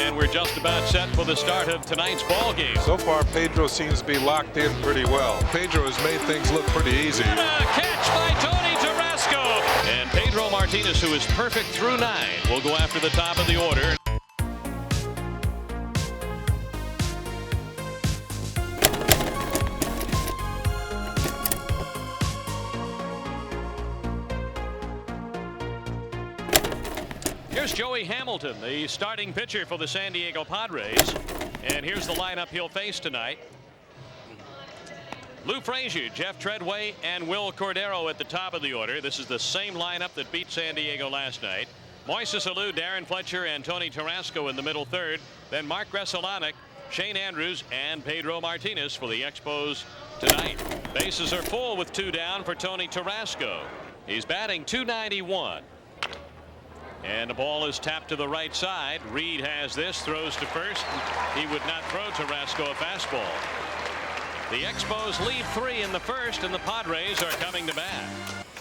And we're just about set for the start of tonight's ball game. So far, Pedro seems to be locked in pretty well. Pedro has made things look pretty easy. And a catch by Tony Tarasco. And Pedro Martínez, who is perfect through 9, will go after the top of the order. Here's Joey Hamilton, the starting pitcher for the San Diego Padres. And here's the lineup he'll face tonight. Lou Frazier, Jeff Treadway, and Will Cordero at the top of the order. This is the same lineup that beat San Diego last night. Moises Alou, Darren Fletcher, and Tony Tarasco in the middle third. Then Mark Gressolanic, Shane Andrews, and Pedro Martinez for the Expos tonight. Bases are full with 2 down for Tony Tarasco. He's batting .291. And the ball is tapped to the right side. Reed has this, throws to first. He would not throw Tarasco a fastball. The Expos lead 3 in the first, and the Padres are coming to bat.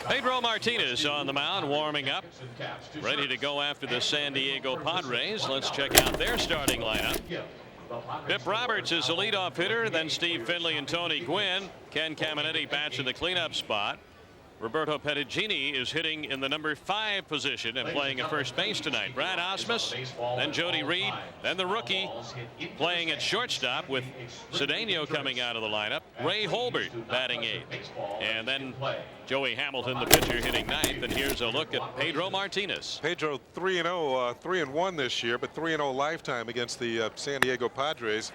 Pedro Martinez on the mound, warming up, ready to go after the San Diego Padres. Let's check out their starting lineup. Bip Roberts is the leadoff hitter, then Steve Finley and Tony Gwynn. Ken Caminetti bats in the cleanup spot. Roberto Pettigini is hitting in the number 5 position and playing at first base tonight. Brad Osmus, then Jody Reed, then the rookie playing at shortstop with Cedeno coming out of the lineup. Ray Holbert batting 8th. And then Joey Hamilton, the pitcher, hitting 9th. And here's a look at Pedro Martinez. Pedro 3-0, 3-1 this year, but 3-0 lifetime against the San Diego Padres.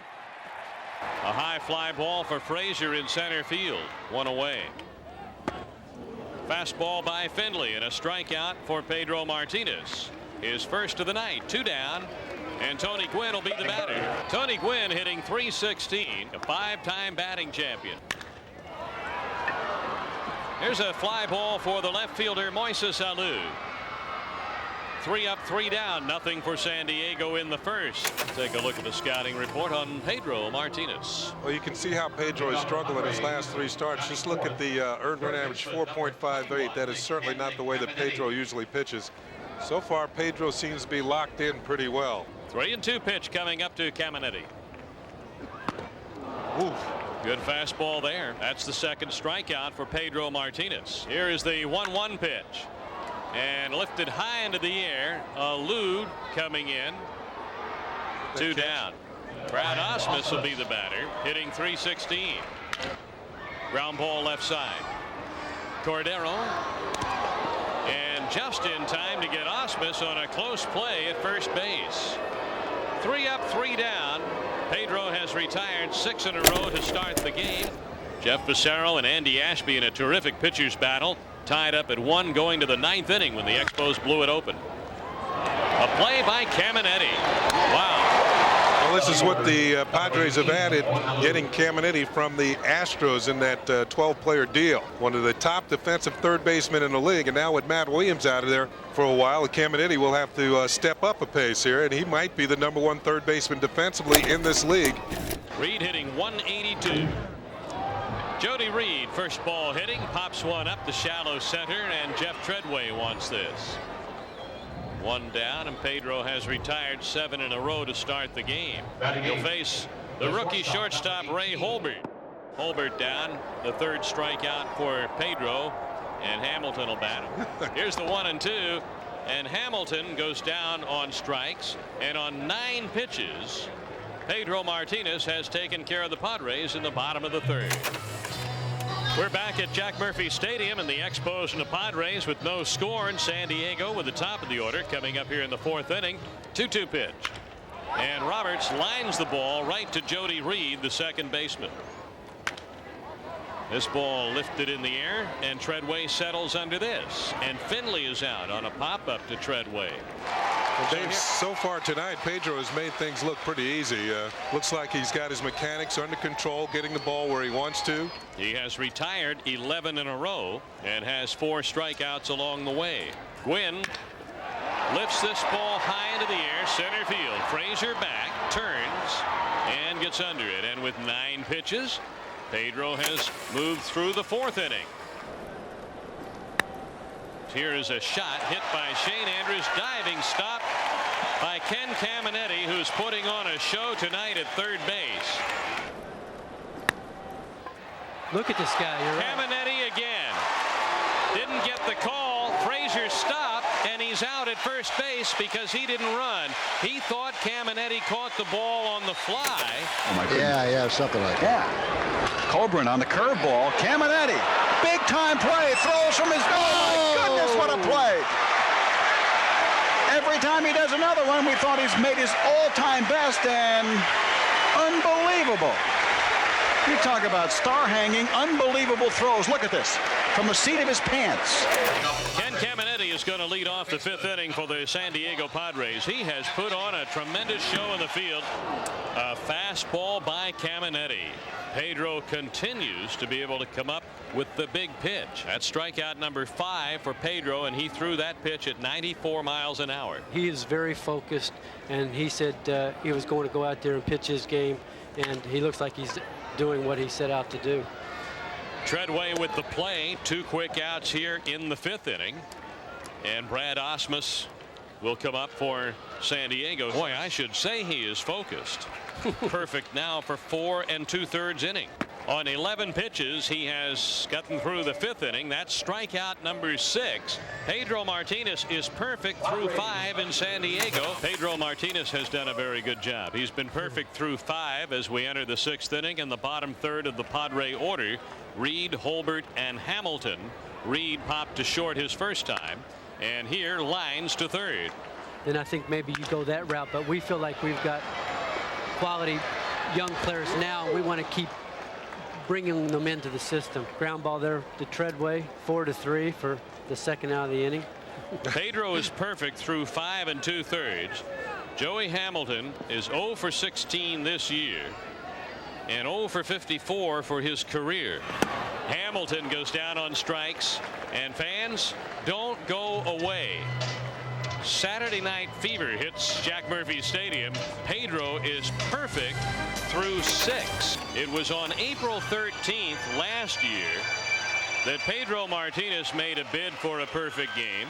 A high fly ball for Frazier in center field. 1 away. Fastball by Finley and a strikeout for Pedro Martinez. His first of the night. 2 down. And Tony Gwynn will be the batter. Tony Gwynn hitting .316, a 5-time batting champion. Here's a fly ball for the left fielder Moises Alou. 3 up, 3 down, nothing for San Diego in the first. Take a look at the scouting report on Pedro Martinez. Well, you can see how Pedro has struggled in his last 3 starts. Just look at the earned run average, 4.58. That is certainly not the way that Pedro usually pitches. So far, Pedro seems to be locked in pretty well. 3-2 pitch coming up to Caminetti. Oof. Good fastball there. That's the second strikeout for Pedro Martinez. Here is the 1-1 pitch. And lifted high into the air. Alou coming in. 2 down. Brad Osmus will be the batter, hitting .316. Ground ball left side. Cordero. And just in time to get Osmus on a close play at first base. 3 up, 3 down. Pedro has retired 6 in a row to start the game. Jeff Pissarro and Andy Ashby in a terrific pitcher's battle. Tied up at 1 going to the 9th inning when the Expos blew it open. A play by Caminetti. Wow. Well, this is what the Padres have added, getting Caminetti from the Astros in that 12-player deal. One of the top defensive third basemen in the league, and now with Matt Williams out of there for a while, Caminetti will have to step up a pace here, and he might be the #1 third baseman defensively in this league. Reed hitting .182. Jody Reed, first ball hitting, pops one up the shallow center, and Jeff Treadway wants this. 1 down, and Pedro has retired 7 in a row to start the game. He'll face the rookie shortstop Ray Holbert. Holbert down, the 3rd strikeout for Pedro, and Hamilton will bat him. Here's the 1-2, and Hamilton goes down on strikes, and on 9 pitches, Pedro Martinez has taken care of the Padres in the bottom of the 3rd. We're back at Jack Murphy Stadium, and the Expos and the Padres with no score, in San Diego with the top of the order coming up here in the 4th inning. 2-2 pitch. And Roberts lines the ball right to Jody Reed, the second baseman. This ball lifted in the air, and Treadway settles under this. And Finley is out on a pop-up to Treadway. Well, Dave, so far tonight, Pedro has made things look pretty easy. Looks like he's got his mechanics under control, getting the ball where he wants to. He has retired 11 in a row and has 4 strikeouts along the way. Gwynn lifts this ball high into the air, center field. Frazier back, turns, and gets under it. And with 9 pitches, Pedro has moved through the 4th inning. Here is a shot hit by Shane Andrews, diving stop, by Ken Caminetti, who's putting on a show tonight at third base. Look at this guy. Caminetti again. Didn't get the call. Frazier stopped, and he's out at first base because he didn't run. He thought Caminetti caught the ball on the fly. Oh my goodness. Yeah, something like that. Coburn on the curveball. Caminetti, big time play, throws from his. Oh my goodness, what a play! Every time he does another one, we thought he's made his all-time best, and unbelievable. You talk about star hanging, unbelievable throws. Look at this, from the seat of his pants. Ken Caminetti is going to lead off the fifth inning for the San Diego Padres. He has put on a tremendous show in the field. A fastball by Caminetti. Pedro continues to be able to come up with the big pitch. That's strikeout number 5 for Pedro, and he threw that pitch at 94 miles an hour. He is very focused, and he said he was going to go out there and pitch his game, and he looks like he's doing what he set out to do. Treadway with the play. 2 quick outs here in the fifth inning, and Brad Osmus will come up for San Diego. Boy, I should say he is focused. Perfect now for 4 2/3 inning. On 11 pitches, he has gotten through the fifth inning. That's strikeout number 6. Pedro Martinez is perfect through 5 in San Diego. Pedro Martinez has done a very good job. He's been perfect through 5 as we enter the sixth inning in the bottom third of the Padre order. Reed, Holbert, and Hamilton. Reed popped to short his first time, and here lines to third. Then I think maybe you go that route, but we feel like we've got quality young players now. We want to keep bringing them into the system. Ground ball there to Treadway, 4-3 for the second out of the inning. Pedro is perfect through 5 2/3. Joey Hamilton is 0 for 16 this year and 0 for 54 for his career. Hamilton goes down on strikes, and fans, don't go away. Saturday Night Fever hits Jack Murphy Stadium. Pedro is perfect through 6. It was on April 13th last year that Pedro Martinez made a bid for a perfect game.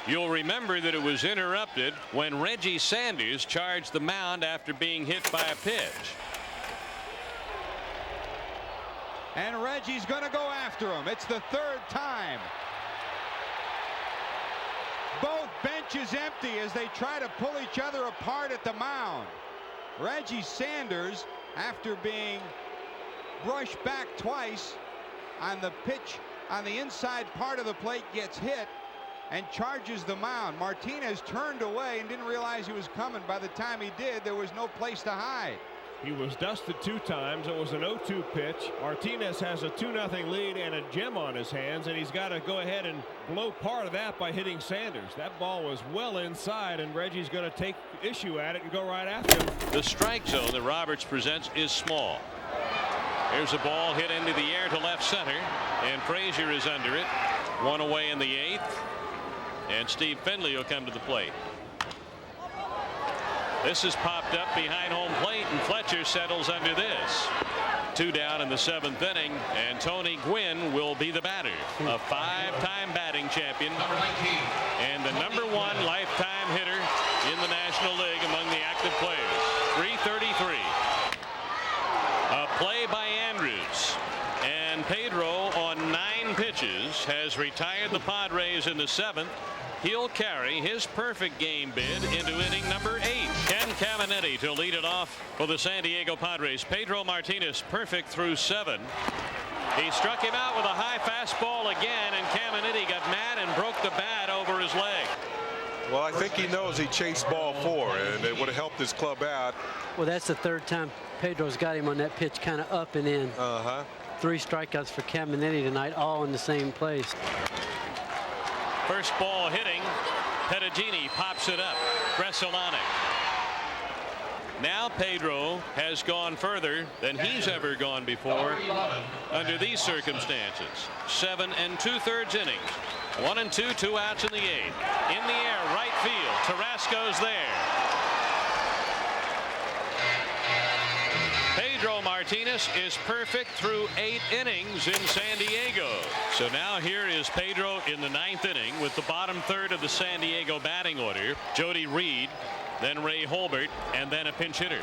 You'll remember that it was interrupted when Reggie Sanders charged the mound after being hit by a pitch. And Reggie's going to go after him. It's the 3rd time. Both benches empty as they try to pull each other apart at the mound. Reggie Sanders, after being brushed back twice on the pitch on the inside part of the plate, gets hit and charges the mound. Martinez turned away and didn't realize he was coming. By the time he did, there was no place to hide. He was dusted 2 times. It was an 0-2 pitch. Martinez has a 2-0 lead and a gem on his hands, and he's got to go ahead and blow part of that by hitting Sanders. That ball was well inside, and Reggie's going to take issue at it and go right after him. The strike zone that Roberts presents is small. Here's a ball hit into the air to left center, and Frazier is under it. 1 away in the 8th, and Steve Findlay will come to the plate. This is popped up behind home plate, and Fletcher settles under this. 2 down in the 7th inning, and Tony Gwynn will be the batter. A 5-time batting champion and the #1 lifetime hitter in the National League among the active players. 333. A play by Andrews, and Pedro on 9 pitches has retired the Padres in the 7th. He'll carry his perfect game bid into inning number 8. Ken Caminetti to lead it off for the San Diego Padres. Pedro Martinez perfect through 7. He struck him out with a high fastball again, and Caminetti got mad and broke the bat over his leg. Well, I think he knows he chased ball 4, and it would have helped his club out. Well, that's the 3rd time Pedro's got him on that pitch, kind of up and in. 3 strikeouts for Caminetti tonight, all in the same place. First ball hitting. Pedagini pops it up. Gresolonic. Now Pedro has gone further than he's ever gone before under these circumstances. 7 2/3 innings. 1 2, 2 outs in the 8th. In the air, right field. Tarasco's there. Pedro Martinez is perfect through 8 innings in San Diego. So now here is Pedro in the 9th inning with the bottom third of the San Diego batting order. Jody Reed, then Ray Holbert, and then a pinch hitter.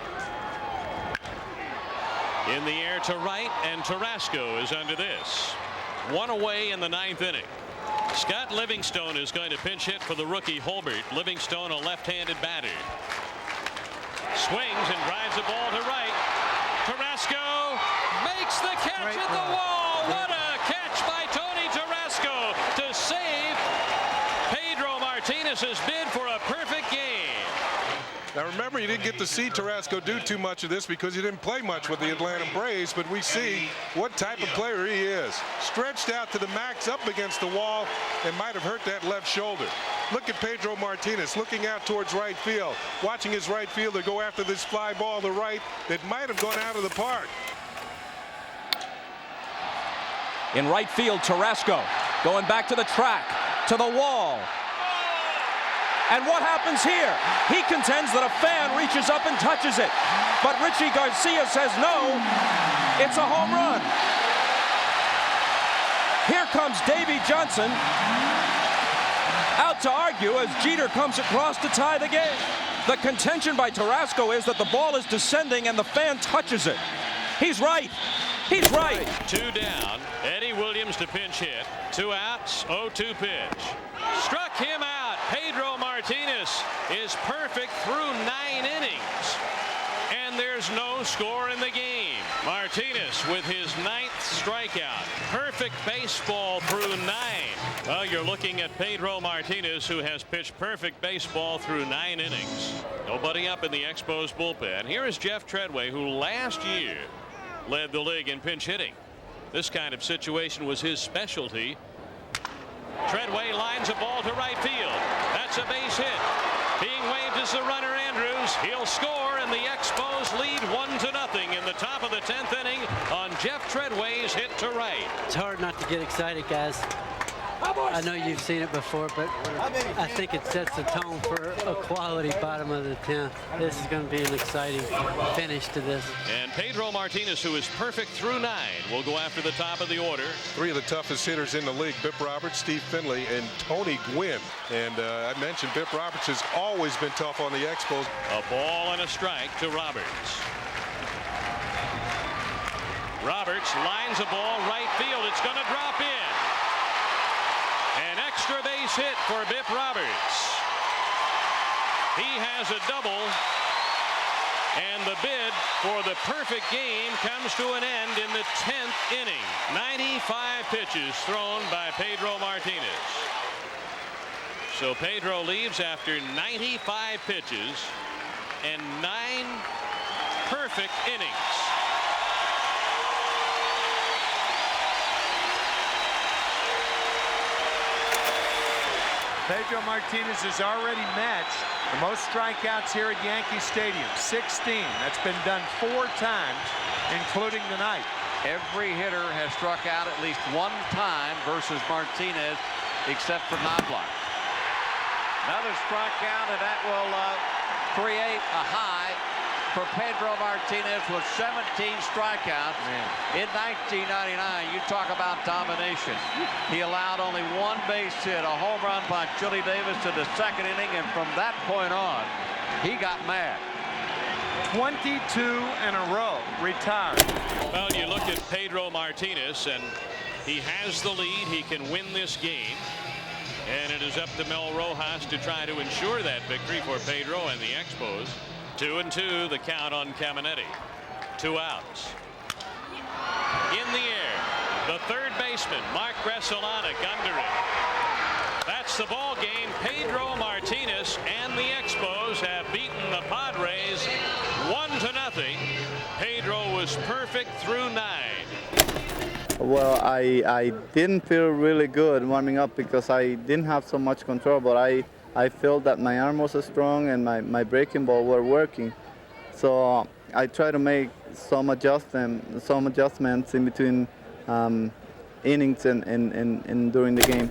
In the air to right, and Tarasco is under this. One away in the 9th inning. Scott Livingstone is going to pinch hit for the rookie Holbert. Livingstone, a left-handed batter. Swings and drives the ball to right. Tarasco makes the catch at the wall. What a catch by Tony Tarasco to save Pedro Martinez's bid for a perfect game. Now remember, you didn't get to see Tarasco do too much of this because he didn't play much with the Atlanta Braves, but we see what type of player he is. Stretched out to the max up against the wall and might have hurt that left shoulder. Look at Pedro Martinez looking out towards right field, watching his right fielder go after this fly ball to right that might have gone out of the park. In right field, Tarasco going back to the track, to the wall. And what happens here? He contends that a fan reaches up and touches it. But Richie Garcia says no, it's a home run. Here comes Davey Johnson out to argue as Jeter comes across to tie the game. The contention by Tarasco is that the ball is descending and the fan touches it. He's right. He's right. 2 down. Eddie Williams to pinch hit. 2 outs. 0-2 pitch. Struck him out. Pedro Martinez is perfect through 9 innings. And there's no score in the game. Martinez with his 9th strikeout. Perfect baseball through 9. Well, you're looking at Pedro Martinez, who has pitched perfect baseball through 9 innings. Nobody up in the Expos bullpen. Here is Jeff Treadway, who last year led the league in pinch hitting. This kind of situation was his specialty. Treadway lines a ball to right field. That's a base hit. Being waved as the runner Andrews. He'll score, and the Expos lead 1-0 in the top of the 10th inning on Jeff Treadway's hit to right. It's hard not to get excited, guys. I know you've seen it before, but I think it sets the tone for a quality bottom of the 10th. This is going to be an exciting finish to this. And Pedro Martinez, who is perfect through 9, will go after the top of the order. 3 of the toughest hitters in the league: Bip Roberts, Steve Finley, and Tony Gwynn. And I mentioned Bip Roberts has always been tough on the Expos. A ball and a strike to Roberts. Roberts lines a ball right field. It's going to drop in. An extra base hit for Bip Roberts. He has a double, and the bid for the perfect game comes to an end in the 10th inning. 95 pitches thrown by Pedro Martinez. So Pedro leaves after 95 pitches and 9 perfect innings. Pedro Martinez has already matched the most strikeouts here at Yankee Stadium, 16. That's been done 4 times, including tonight. Every hitter has struck out at least 1 time versus Martinez, except for Knobloch. Another strikeout, and that will create a high for Pedro Martinez with 17 strikeouts. In 1999. You talk about domination. He allowed only 1 base hit, a home run by Chili Davis in the 2nd inning, and from that point on, he got mad. 22 in a row retired. Well, you look at Pedro Martinez, and he has the lead. He can win this game. And it is up to Mel Rojas to try to ensure that victory for Pedro and the Expos. 2-2 the count on Caminetti. 2 outs. In the air, the third baseman, Mark Gresolonic, under it. That's the ball game. Pedro Martinez and the Expos have beaten the Padres 1-0. Pedro was perfect through 9. Well, I didn't feel really good warming up because I didn't have so much control, but I felt that my arm was strong and my breaking ball were working. So I tried to make some adjustments in between innings and during the game.